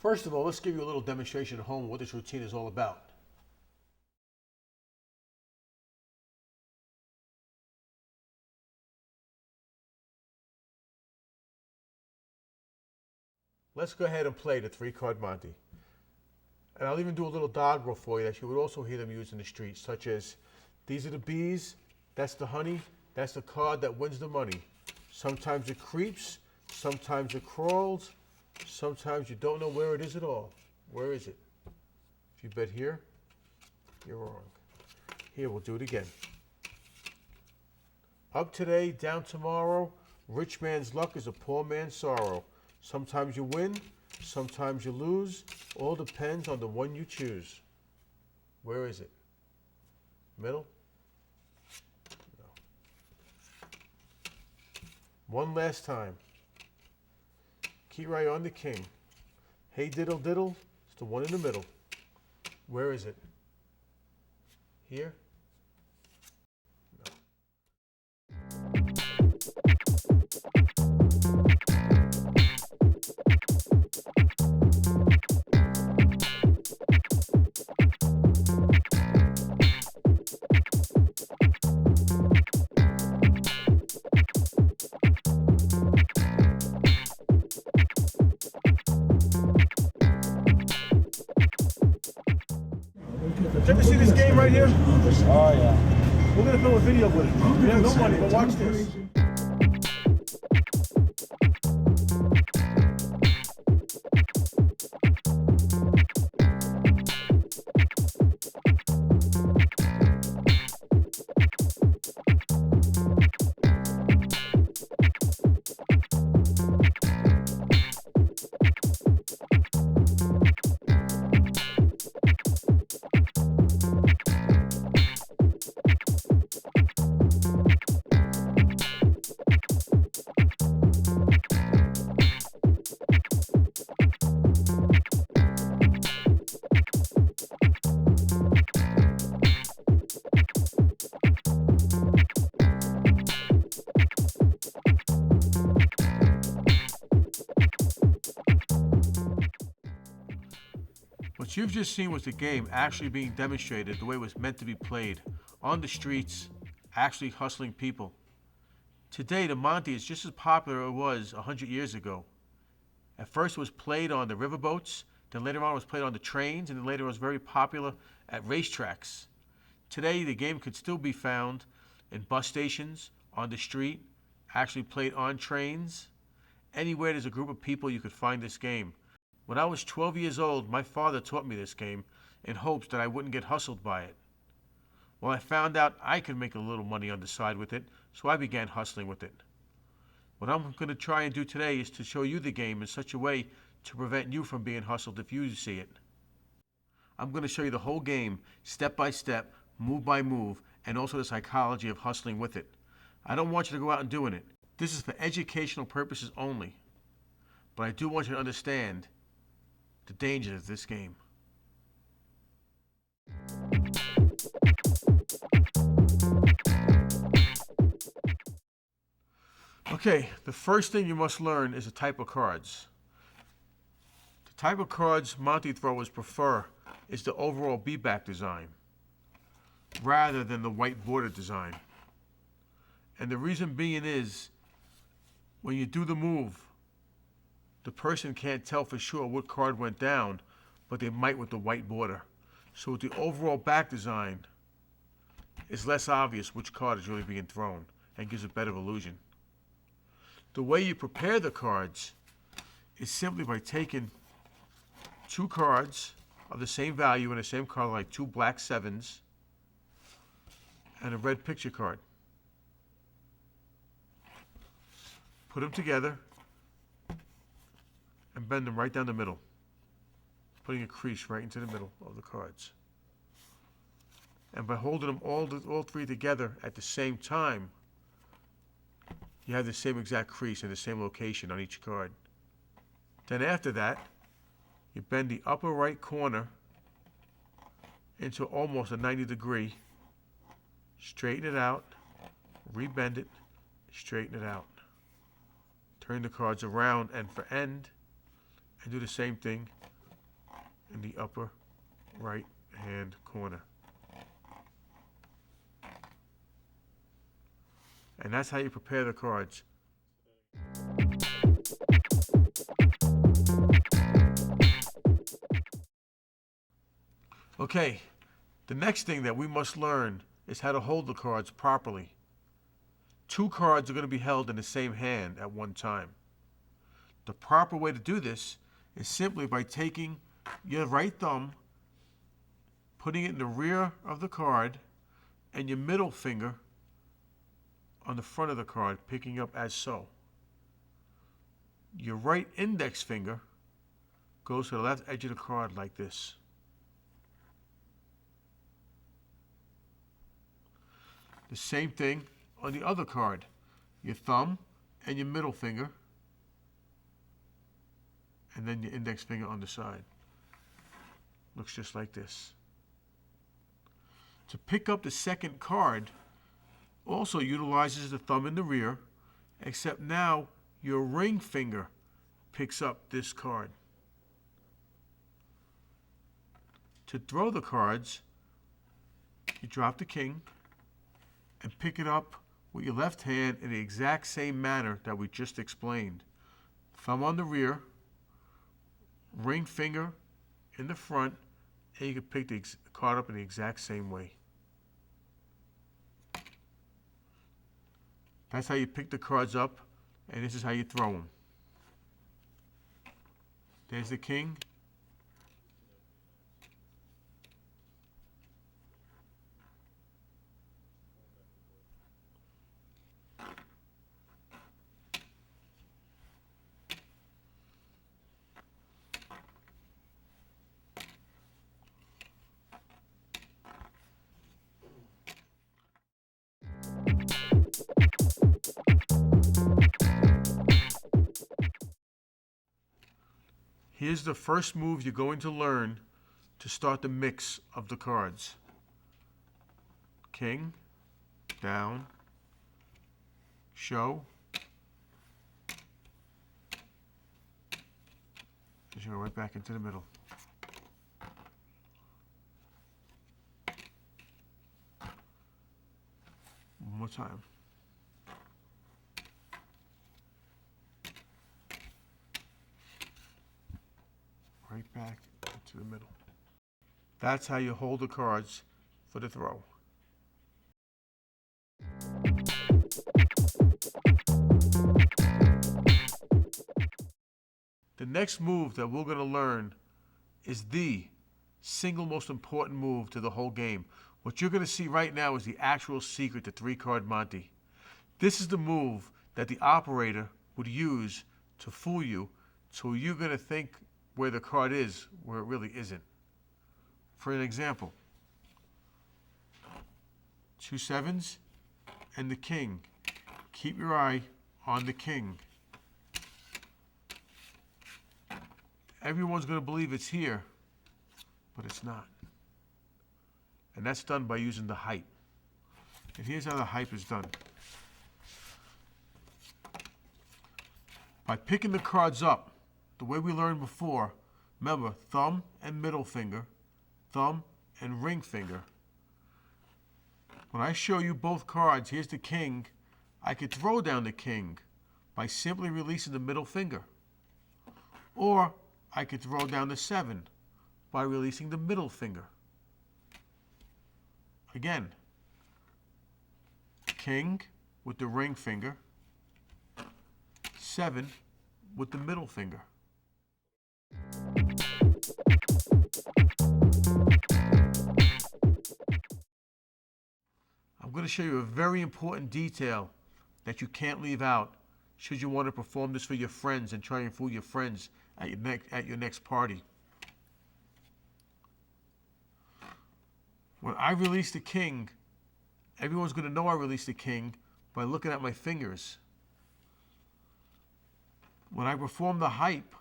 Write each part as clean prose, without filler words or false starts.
First of all, let's give you a little demonstration at home of what this routine is all about. Let's go ahead and play the three-card Monte. And I'll even do a little doggerel for you that you would also hear them use in the streets, such as, these are the bees, that's the honey, that's the card that wins the money. Sometimes it creeps, sometimes it crawls, sometimes you don't know where it is at all. Where is it? If you bet here, you're wrong. Here, we'll do it again. Up today, down tomorrow, rich man's luck is a poor man's sorrow. Sometimes you win, sometimes you lose, all depends on the one you choose. Where is it? Middle? No. One last time. Keep right on the king. Hey diddle diddle, it's the one in the middle. Where is it? Here? Did you ever see this game right here? Oh, yeah. We're going to film a video with it. We have no money, but watch this. What you've just seen was the game actually being demonstrated the way it was meant to be played, on the streets, actually hustling people. Today, the Monte is just as popular as it was 100 years ago. At first it was played on the riverboats, then later on it was played on the trains, and then later it was very popular at racetracks. Today, the game could still be found in bus stations, on the street, actually played on trains. Anywhere there's a group of people, you could find this game. When I was 12 years old, my father taught me this game in hopes that I wouldn't get hustled by it. Well, I found out I could make a little money on the side with it, so I began hustling with it. What I'm going to try and do today is to show you the game in such a way to prevent you from being hustled if you see it. I'm going to show you the whole game, step by step, move by move, and also the psychology of hustling with it. I don't want you to go out and doing it. This is for educational purposes only. But I do want you to understand the dangers of this game. Okay, the first thing you must learn is the type of cards. The type of cards Monte throwers prefer is the overall beadback design, rather than the white border design. And the reason being is, when you do the move, the person can't tell for sure what card went down, but they might with the white border. So with the overall back design, it's less obvious which card is really being thrown and gives a better illusion. The way you prepare the cards is simply by taking two cards of the same value and the same color, like two black sevens and a red picture card. Put them together and bend them right down the middle, putting a crease right into the middle of the cards. And by holding them all three together at the same time, you have the same exact crease in the same location on each card. Then after that, you bend the upper right corner into almost a 90-degree, straighten it out, rebend it, straighten it out. Turn the cards around and for end, and do the same thing in the upper right hand corner. And that's how you prepare the cards. Okay, the next thing that we must learn is how to hold the cards properly. Two cards are going to be held in the same hand at one time. The proper way to do this is simply by taking your right thumb, putting it in the rear of the card, and your middle finger on the front of the card, picking up as so. Your right index finger goes to the left edge of the card like this. The same thing on the other card. Your thumb and your middle finger, and then your index finger on the side. Looks just like this. To pick up the second card also utilizes the thumb in the rear, except now your ring finger picks up this card. To throw the cards, you drop the king and pick it up with your left hand in the exact same manner that we just explained. Thumb on the rear, ring finger in the front, and you can pick the card up in the exact same way. That's how you pick the cards up, and this is how you throw them. There's the king. Here's the first move you're going to learn to start the mix of the cards. King, down, show. Just go right back into the middle. One more time. Right back into the middle. That's how you hold the cards for the throw. The next move that we're going to learn is the single most important move to the whole game. What you're going to see right now is the actual secret to three-card Monte. This is the move that the operator would use to fool you, so you're going to think where the card is, where it really isn't. For an example, 2 sevens and the king. Keep your eye on the king. Everyone's going to believe it's here, but it's not. And that's done by using the hype. And here's how the hype is done. By picking the cards up, the way we learned before, remember, thumb and middle finger, thumb and ring finger. When I show you both cards, here's the king, I could throw down the king by simply releasing the middle finger. Or I could throw down the 7 by releasing the middle finger. Again, king with the ring finger, 7 with the middle finger. I'm going to show you a very important detail that you can't leave out should you want to perform this for your friends and try and fool your friends at your next party. When I release the king, everyone's going to know I released the king by looking at my fingers. When I perform the hype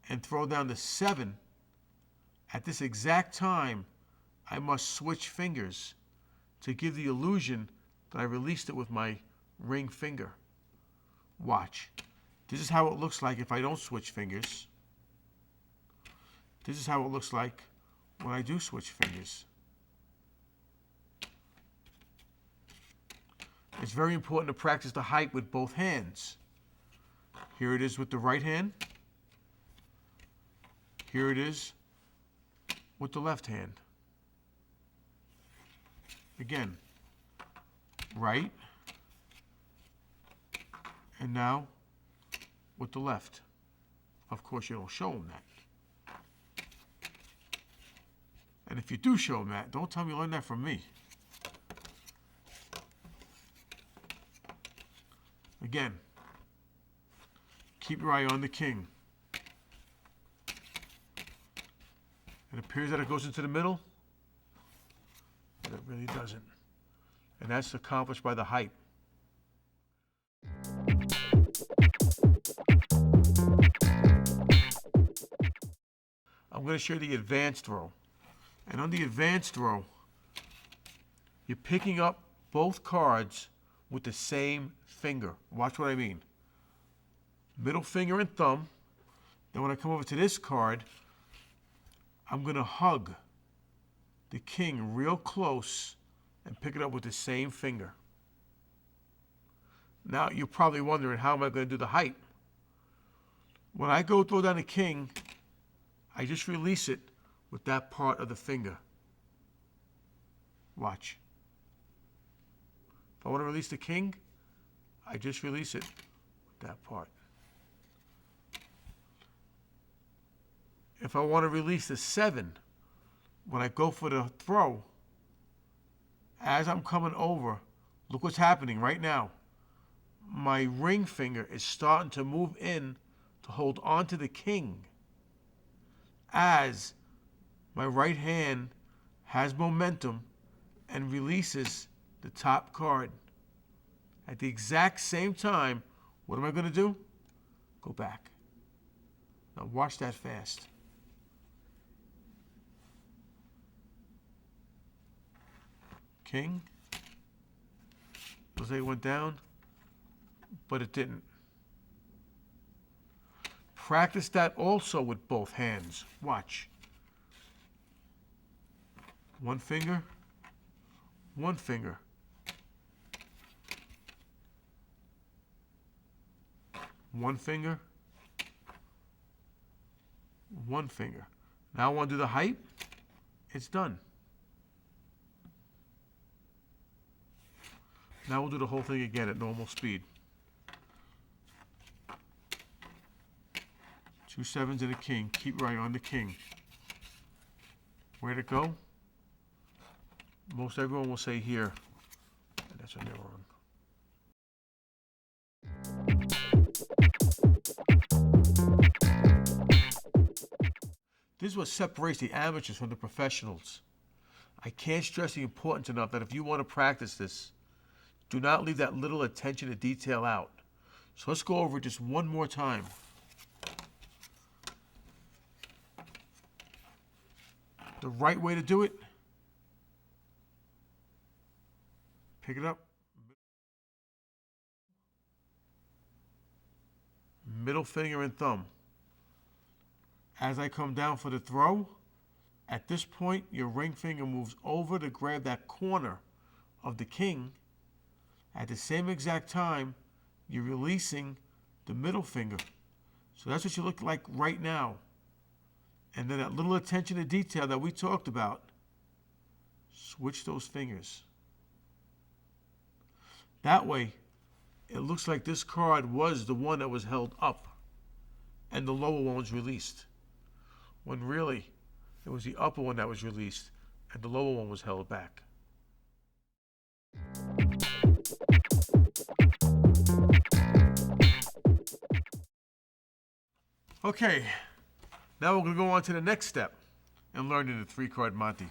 and throw down the 7, at this exact time, I must switch fingers to give the illusion that I released it with my ring finger. Watch. This is how it looks like if I don't switch fingers. This is how it looks like when I do switch fingers. It's very important to practice the height with both hands. Here it is with the right hand. Here it is with the left hand. Again, right, and now with the left. Of course, you don't show them that. And if you do show them that, don't tell me you learned that from me. Again, keep your eye on the king. It appears that it goes into the middle, but it really doesn't. And that's accomplished by the height. I'm going to show you the advanced throw. And on the advanced throw, you're picking up both cards with the same finger. Watch what I mean. Middle finger and thumb. Then when I come over to this card, I'm going to hug the king real close and pick it up with the same finger. Now, you're probably wondering, how am I going to do the height? When I go throw down the king, I just release it with that part of the finger. Watch. If I want to release the king, I just release it with that part. If I want to release the 7, when I go for the throw, as I'm coming over, look what's happening right now. My ring finger is starting to move in to hold on to the king, as my right hand has momentum and releases the top card. At the exact same time, what am I going to do? Go back. Now watch that fast. King. Looks like it went down, but it didn't. Practice that also with both hands. Watch. One finger, one finger. One finger, one finger. Now I want to do the height. It's done. Now we'll do the whole thing again at normal speed. 2 7s and a king. Keep your eye on the king. Where'd it go? Most everyone will say here. And that's when they're wrong. This is what separates the amateurs from the professionals. I can't stress the importance enough that if you want to practice this, do not leave that little attention to detail out. So let's go over it just one more time. The right way to do it, pick it up, middle finger and thumb. As I come down for the throw, at this point, your ring finger moves over to grab that corner of the king. At the same exact time, you're releasing the middle finger. So that's what you look like right now. And then that little attention to detail that we talked about, switch those fingers. That way, it looks like this card was the one that was held up and the lower one was released. When really, it was the upper one that was released and the lower one was held back. Okay, now we're going to go on to the next step and learning the 3-card Monte.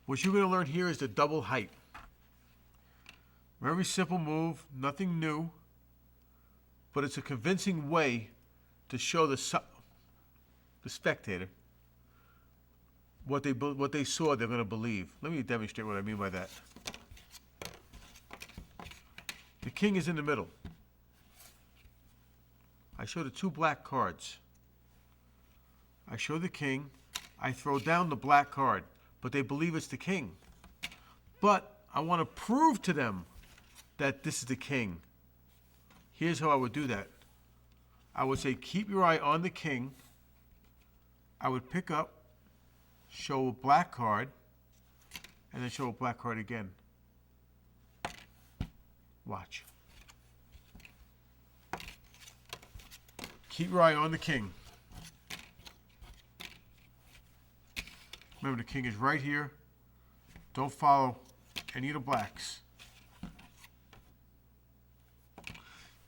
What you're going to learn here is the double height. Very simple move, nothing new, but it's a convincing way to show the spectator what they saw they're going to believe. Let me demonstrate what I mean by that. The king is in the middle. I show the 2 black cards. I show the king. I throw down the black card, but they believe it's the king. But I want to prove to them that this is the king. Here's how I would do that. I would say, keep your eye on the king. I would pick up, show a black card, and then show a black card again. Watch. Keep your eye on the king. Remember, the king is right here. Don't follow any of the blacks.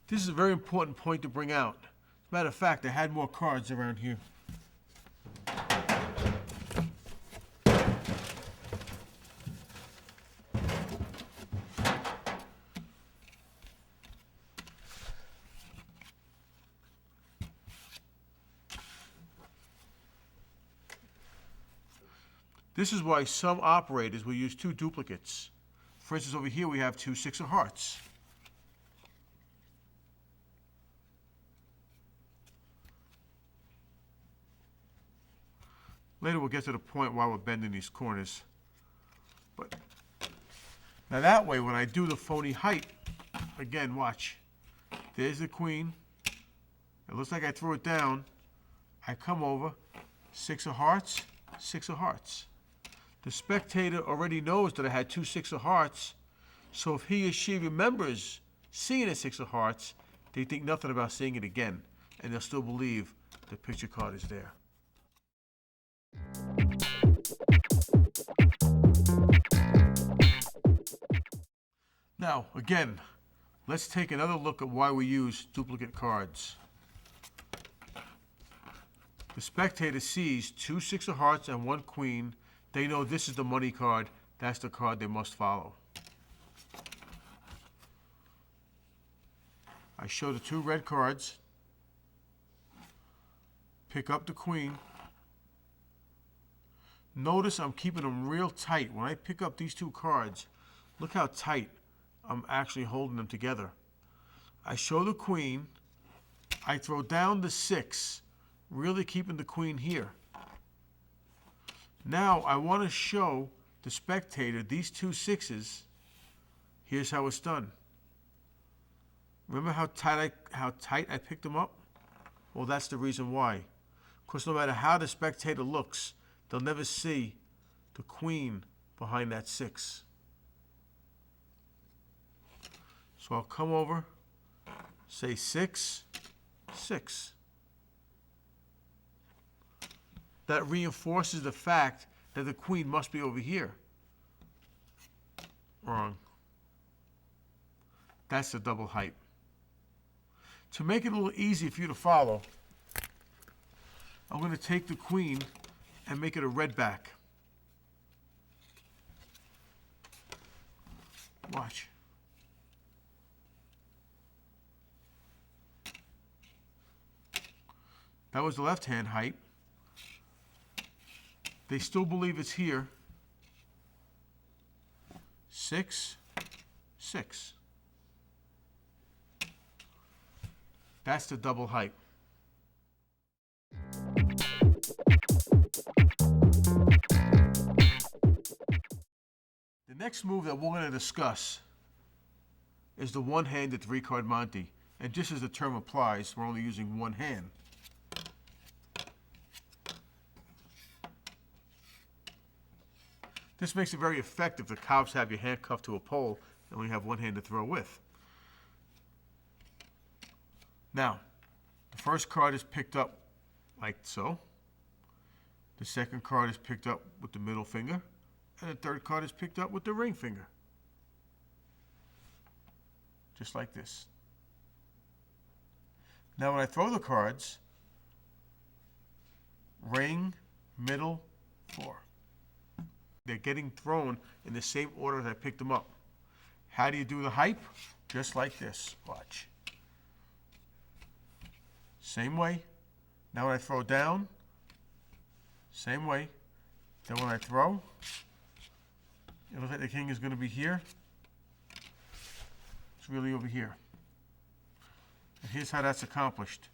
This is a very important point to bring out. As a matter of fact, I had more cards around here. This is why some operators will use two duplicates. For instance, over here we have two 6 of hearts. Later we'll get to the point why we're bending these corners. But now that way, when I do the phony height, again, watch. There's the queen. It looks like I threw it down. I come over, 6 of hearts, 6 of hearts. The spectator already knows that I had two 6 of hearts, so if he or she remembers seeing a 6 of hearts, they think nothing about seeing it again, and they'll still believe the picture card is there. Now, again, let's take another look at why we use duplicate cards. The spectator sees two 6 of hearts and one queen. They know this is the money card. That's the card they must follow. I show the two red cards. Pick up the queen. Notice I'm keeping them real tight. When I pick up these two cards, look how tight I'm actually holding them together. I show the queen. I throw down the 6, really keeping the queen here. Now I want to show the spectator these two 6s. Here's how it's done. Remember how tight I picked them up? Well, that's the reason why. Because no matter how the spectator looks, they'll never see the queen behind that 6. So I'll come over, say 6, 6. That reinforces the fact that the queen must be over here. Wrong. That's the double height. To make it a little easy for you to follow, I'm going to take the queen and make it a red back. Watch. That was the left-hand height. They still believe it's here. 6, 6. That's the double height. The next move that we're going to discuss is the one-handed 3-card Monte. And just as the term applies, we're only using one hand. This makes it very effective. The cops have you handcuffed to a pole and only have one hand to throw with. Now, the first card is picked up like so. The second card is picked up with the middle finger. And the third card is picked up with the ring finger. Just like this. Now when I throw the cards, ring, middle, 4. They're getting thrown in the same order as I picked them up. How do you do the hype? Just like this. Watch. Same way. Now when I throw down, same way. Then when I throw, it looks like the king is going to be here. It's really over here. And here's how that's accomplished.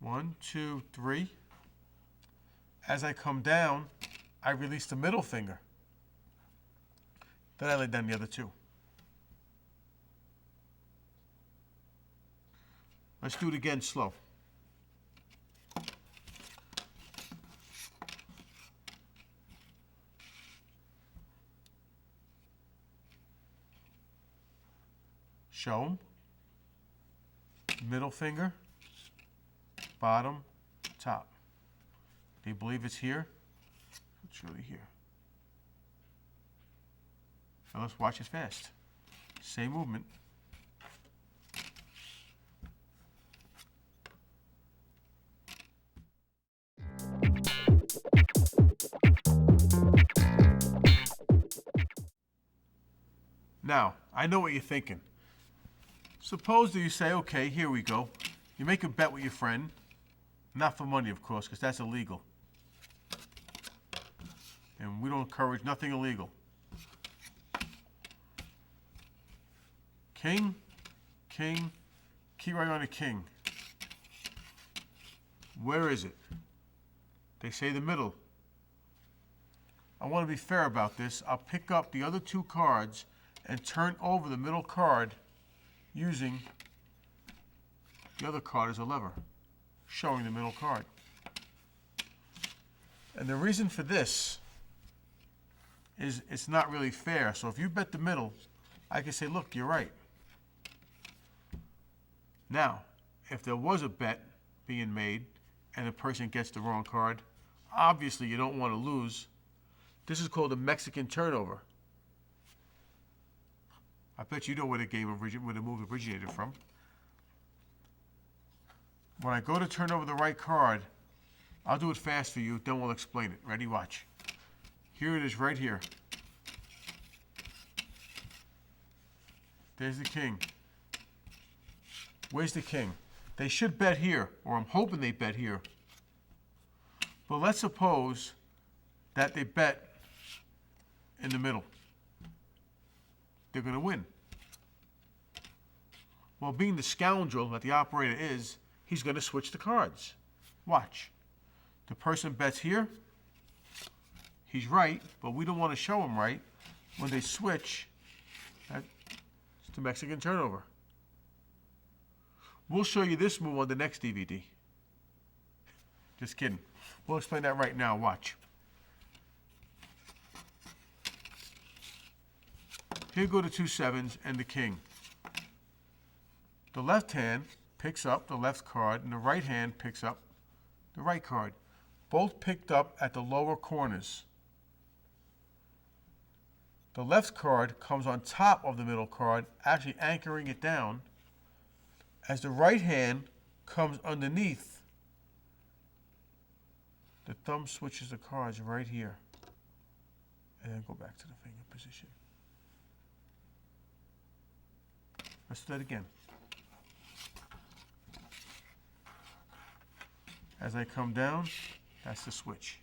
1, 2, 3. As I come down, I release the middle finger. Then I lay down the other two. Let's do it again slow. Show them. Middle finger, bottom, top. They believe it's here. It's really here. Now let's watch it fast. Same movement. Now, I know what you're thinking. Suppose that you say, okay, here we go. You make a bet with your friend. Not for money, of course, because that's illegal. And we don't encourage nothing illegal. King, king, key right on the king. Where is it? They say the middle. I want to be fair about this. I'll pick up the other two cards and turn over the middle card using the other card as a lever, showing the middle card. And the reason for this is it's not really fair. So if you bet the middle, I can say, look, you're right. Now, if there was a bet being made and the person gets the wrong card, obviously you don't want to lose. This is called a Mexican turnover. I bet you know where the move originated from. When I go to turn over the right card, I'll do it fast for you, then we'll explain it. Ready? Watch. Here it is right here. There's the king. Where's the king? They should bet here, or I'm hoping they bet here. But let's suppose that they bet in the middle. They're going to win. Well, being the scoundrel that the operator is, he's going to switch the cards. Watch. The person bets here. He's right, but we don't want to show him right. When they switch, that's the Mexican turnover. We'll show you this move on the next DVD. Just kidding. We'll explain that right now. Watch. Here go the two sevens and the king. The left hand picks up the left card and the right hand picks up the right card. Both picked up at the lower corners. The left card comes on top of the middle card, actually anchoring it down, as the right hand comes underneath. The thumb switches the cards right here. And then go back to the finger position. Let's do that again. As I come down, that's the switch.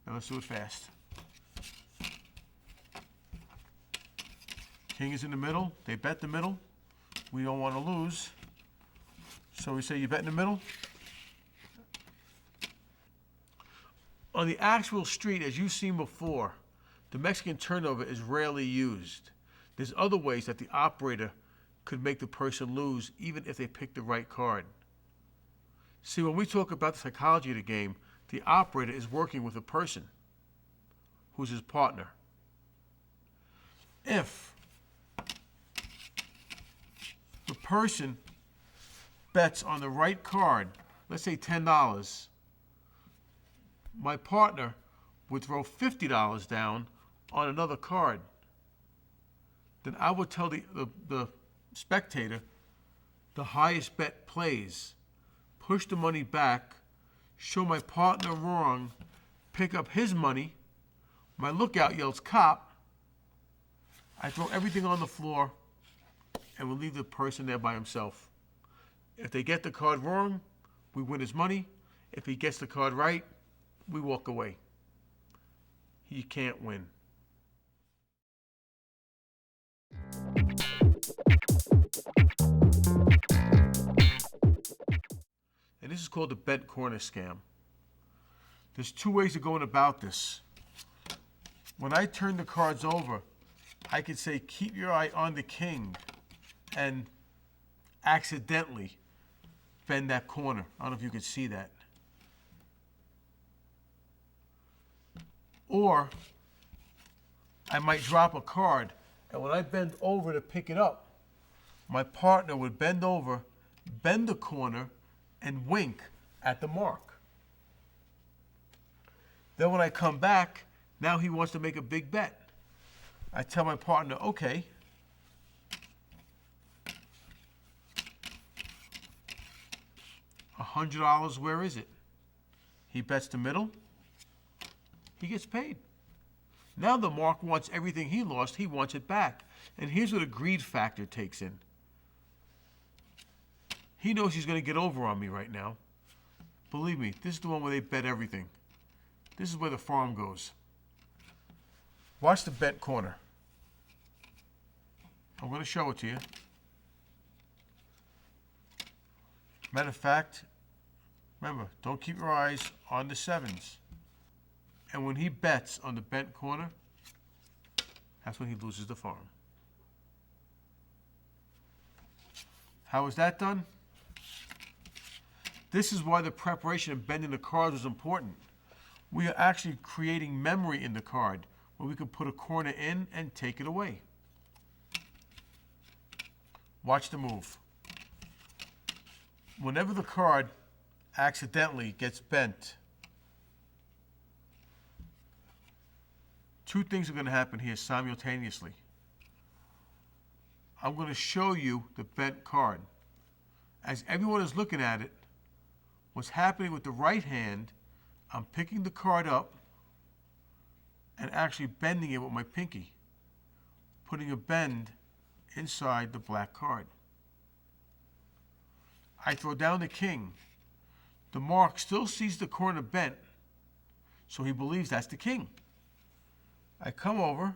Now let's do it fast. King is in the middle. They bet the middle. We don't want to lose. So we say you bet in the middle. On the actual street, as you've seen before, the Mexican turnover is rarely used. There's other ways that the operator could make the person lose, even if they pick the right card. See, when we talk about the psychology of the game, the operator is working with a person who's his partner. If the person bets on the right card, let's say $10, my partner would throw $50 down on another card. Then I would tell the spectator the highest bet plays, push the money back, show my partner wrong, pick up his money, my lookout yells cop, I throw everything on the floor, and we'll leave the person there by himself. If they get the card wrong, we win his money. If he gets the card right, we walk away. He can't win. this is called the bent corner scam. There's two ways of going about this. When I turn the cards over, I could say, keep your eye on the king, and accidentally bend that corner. I don't know if you could see that. Or I might drop a card, and when I bend over to pick it up, my partner would bend over, bend the corner, and wink at the mark. Then when I come back, now he wants to make a big bet. I tell my partner, okay, $100, where is it? He bets the middle. He gets paid. Now the mark wants everything he lost. He wants it back. And here's where the greed factor takes in. He knows he's going to get over on me right now. Believe me, this is the one where they bet everything. This is where the farm goes. Watch the bent corner. I'm going to show it to you. Matter of fact, remember, don't keep your eyes on the sevens. And when he bets on the bent corner, that's when he loses the farm. How is that done? This is why the preparation of bending the cards was important. We are actually creating memory in the card where we can put a corner in and take it away. Watch the move. Whenever the card accidentally gets bent, two things are going to happen here simultaneously. I'm going to show you the bent card. As everyone is looking at it, what's happening with the right hand, I'm picking the card up and actually bending it with my pinky, putting a bend inside the black card. I throw down the king. The mark still sees the corner bent, so he believes that's the king. I come over,